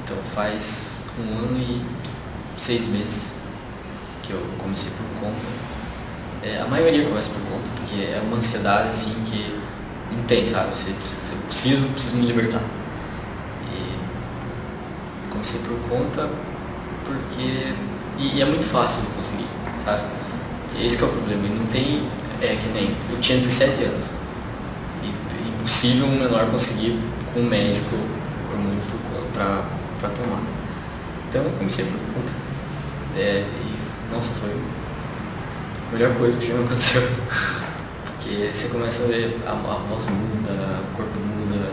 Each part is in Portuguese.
Então faz 1 ano e 6 meses que eu comecei por conta. A maioria começa por conta, porque é uma ansiedade assim que não tem, sabe? Você preciso me libertar. E comecei por conta porque... E é muito fácil de conseguir, sabe? Esse que é o problema. E não tem... que nem... Eu tinha 17 anos. E impossível um menor conseguir com um médico pra tomar. Então eu comecei por conta. Nossa, foi a melhor coisa que já me aconteceu. Porque você começa a ver a voz muda, o corpo muda.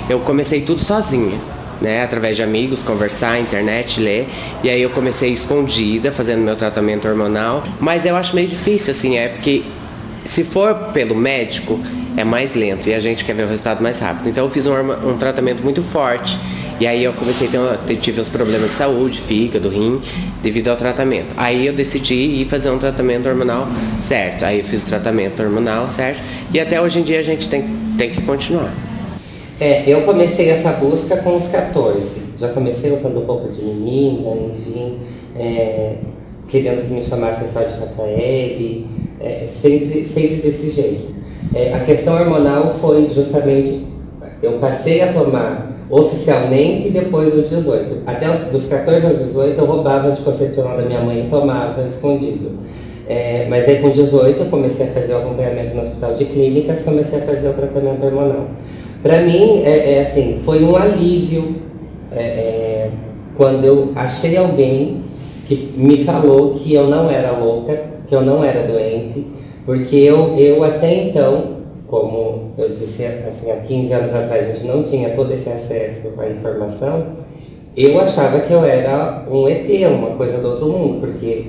Eu comecei tudo sozinha, né? Através de amigos, conversar, internet, ler. E aí eu comecei escondida, fazendo meu tratamento hormonal. Mas eu acho meio difícil, assim, porque se for pelo médico, é mais lento e a gente quer ver o resultado mais rápido. Então eu fiz um tratamento muito forte. E aí eu comecei tive uns problemas de saúde, fígado, rim, devido ao tratamento. Aí eu decidi ir fazer um tratamento hormonal certo. Aí eu fiz o tratamento hormonal certo. E até hoje em dia a gente tem que continuar. Eu comecei essa busca com os 14. Já comecei usando roupa de menina, enfim, querendo que me chamassem só de Rafael, sempre desse jeito. A questão hormonal foi justamente, eu passei a tomar oficialmente depois dos 18. Até dos 14 aos 18 eu roubava anticoncepcional da minha mãe e tomava escondido. Mas aí com 18 eu comecei a fazer o acompanhamento no hospital de clínicas, comecei a fazer o tratamento hormonal. Para mim, assim, foi um alívio quando eu achei alguém que me falou que eu não era louca, que eu não era doente, porque eu até então, como eu disse assim, há 15 anos atrás, a gente não tinha todo esse acesso à informação, eu achava que eu era um ET, uma coisa do outro mundo, porque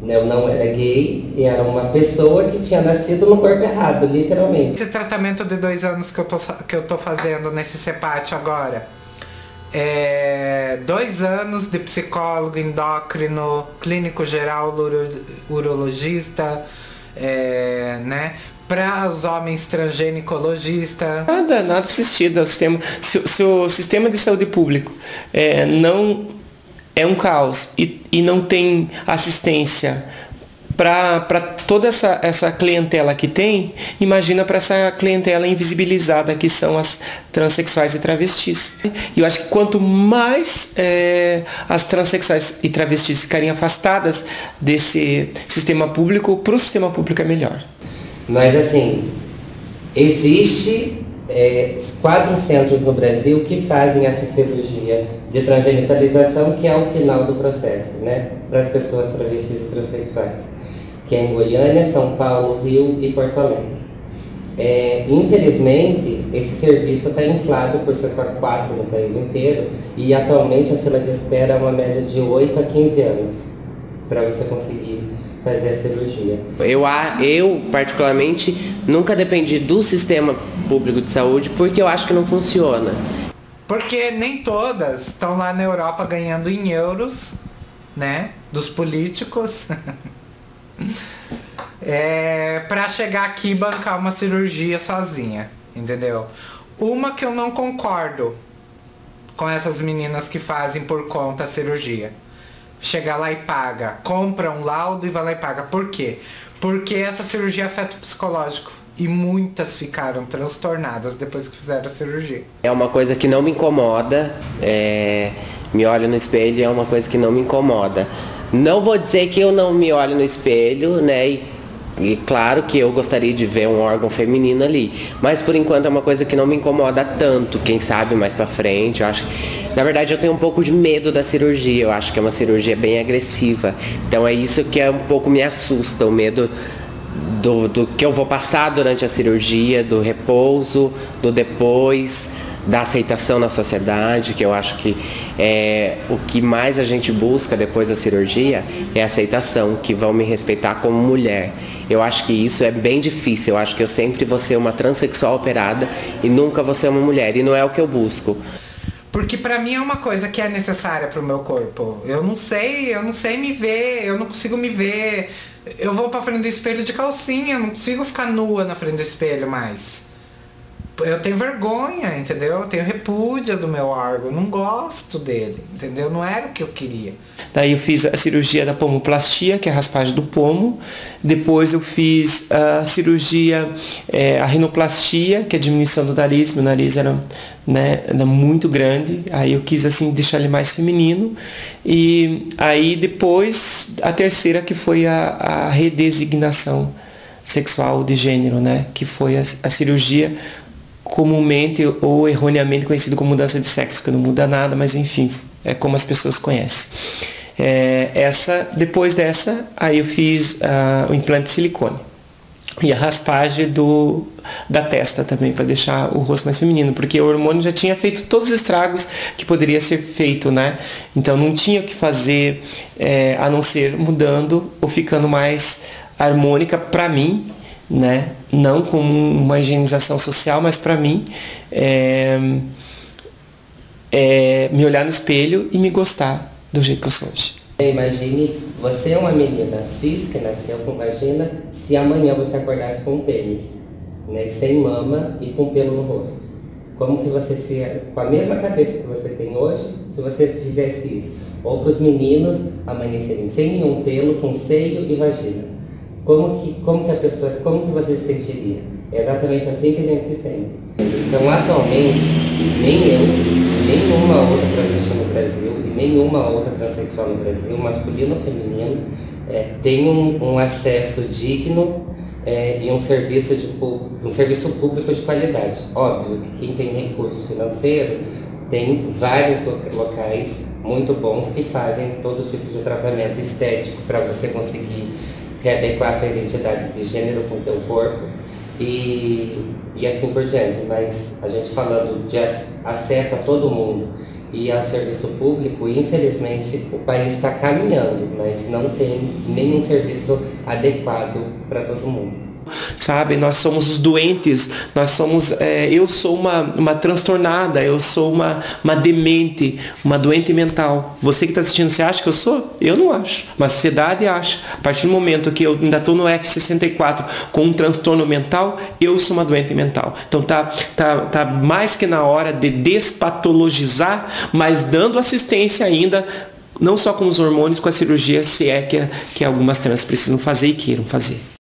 eu não era gay e era uma pessoa que tinha nascido no corpo errado, literalmente. Esse tratamento de 2 anos que eu tô fazendo nesse CEPAT agora, 2 anos de psicólogo, endócrino, clínico geral, urologista, né? Para os homens transginecologista. Nada assistido ao sistema. Se o sistema de saúde público não é um caos e não tem assistência para toda essa clientela que tem, imagina para essa clientela invisibilizada que são as transexuais e travestis. E eu acho que quanto mais as transexuais e travestis ficarem afastadas desse sistema público, para o sistema público é melhor. Mas assim, existe 4 centros no Brasil que fazem essa cirurgia de transgenitalização, que é o final do processo, né? Para as pessoas travestis e transexuais, que é em Goiânia, São Paulo, Rio e Porto Alegre. Infelizmente, esse serviço está inflado por ser só 4 no país inteiro, e atualmente a fila de espera é uma média de 8 a 15 anos para você conseguir fazer a cirurgia. Eu particularmente nunca dependi do sistema público de saúde porque eu acho que não funciona. Porque nem todas estão lá na Europa ganhando em euros, né, dos políticos, pra chegar aqui e bancar uma cirurgia sozinha, entendeu? Uma que eu não concordo com essas meninas que fazem por conta a cirurgia. Chega lá e paga, compra um laudo e vai lá e paga. Por quê? Porque essa cirurgia afeta o psicológico. E muitas ficaram transtornadas depois que fizeram a cirurgia. É uma coisa que não me incomoda, me olho no espelho e é uma coisa que não me incomoda. Não vou dizer que eu não me olho no espelho, né? E claro que eu gostaria de ver um órgão feminino ali, mas por enquanto é uma coisa que não me incomoda tanto. Quem sabe mais pra frente, eu acho. Na verdade eu tenho um pouco de medo da cirurgia, eu acho que é uma cirurgia bem agressiva. Então é isso que um pouco me assusta, o medo do que eu vou passar durante a cirurgia, do repouso, do depois, da aceitação na sociedade, que eu acho que o que mais a gente busca depois da cirurgia é a aceitação, que vão me respeitar como mulher. Eu acho que isso é bem difícil, eu acho que eu sempre vou ser uma transexual operada e nunca vou ser uma mulher, e não é o que eu busco. Porque pra mim é uma coisa que é necessária pro meu corpo. Eu não sei me ver, eu não consigo me ver. Eu vou pra frente do espelho de calcinha, eu não consigo ficar nua na frente do espelho mais. eu tenho vergonha, entendeu? Eu tenho repúdia do meu órgão, eu não gosto dele, entendeu? Não era o que eu queria. Daí eu fiz a cirurgia da pomoplastia, que é a raspagem do pomo. Depois eu fiz a cirurgia, a rinoplastia, que é a diminuição do nariz. Meu nariz era muito grande. Aí eu quis assim deixar ele mais feminino. E aí depois a terceira, que foi a redesignação sexual de gênero, né? Que foi a cirurgia comumente ou erroneamente conhecida como mudança de sexo, que não muda nada, mas enfim, é como as pessoas conhecem. Depois dessa, aí eu fiz o implante de silicone e a raspagem da testa também, para deixar o rosto mais feminino, porque o hormônio já tinha feito todos os estragos que poderia ser feito, né? Então não tinha o que fazer a não ser mudando ou ficando mais harmônica para mim, né? Não como uma higienização social, mas para mim me olhar no espelho e me gostar do jeito que eu sou hoje. Imagine, você é uma menina cis que nasceu com vagina, se amanhã você acordasse com um pênis, né, sem mama e com pelo no rosto. Como que você com a mesma cabeça que você tem hoje, se você fizesse isso? Ou para os meninos amanhecerem sem nenhum pelo, com seio e vagina. Como que você se sentiria? É exatamente assim que a gente se sente. Então, atualmente, nem eu, e nenhuma outra travesti no Brasil, e nenhuma outra transexual no Brasil, masculino ou feminino, tem um acesso digno e um serviço público de qualidade. Óbvio que quem tem recurso financeiro tem vários locais muito bons que fazem todo tipo de tratamento estético para você conseguir readequar sua identidade de gênero com o teu corpo e assim por diante. Mas a gente falando de acesso a todo mundo e ao serviço público, infelizmente o país está caminhando, mas não tem nenhum serviço adequado para todo mundo. Sabe, nós somos os doentes, eu sou uma transtornada, eu sou uma demente, uma doente mental. Você que está assistindo, você acha que eu sou? Eu não acho, mas a sociedade acha. A partir do momento que eu ainda estou no F64 com um transtorno mental, eu sou uma doente mental. Então tá mais que na hora de despatologizar, mas dando assistência ainda, não só com os hormônios, com a cirurgia, se é que algumas trans precisam fazer e queiram fazer.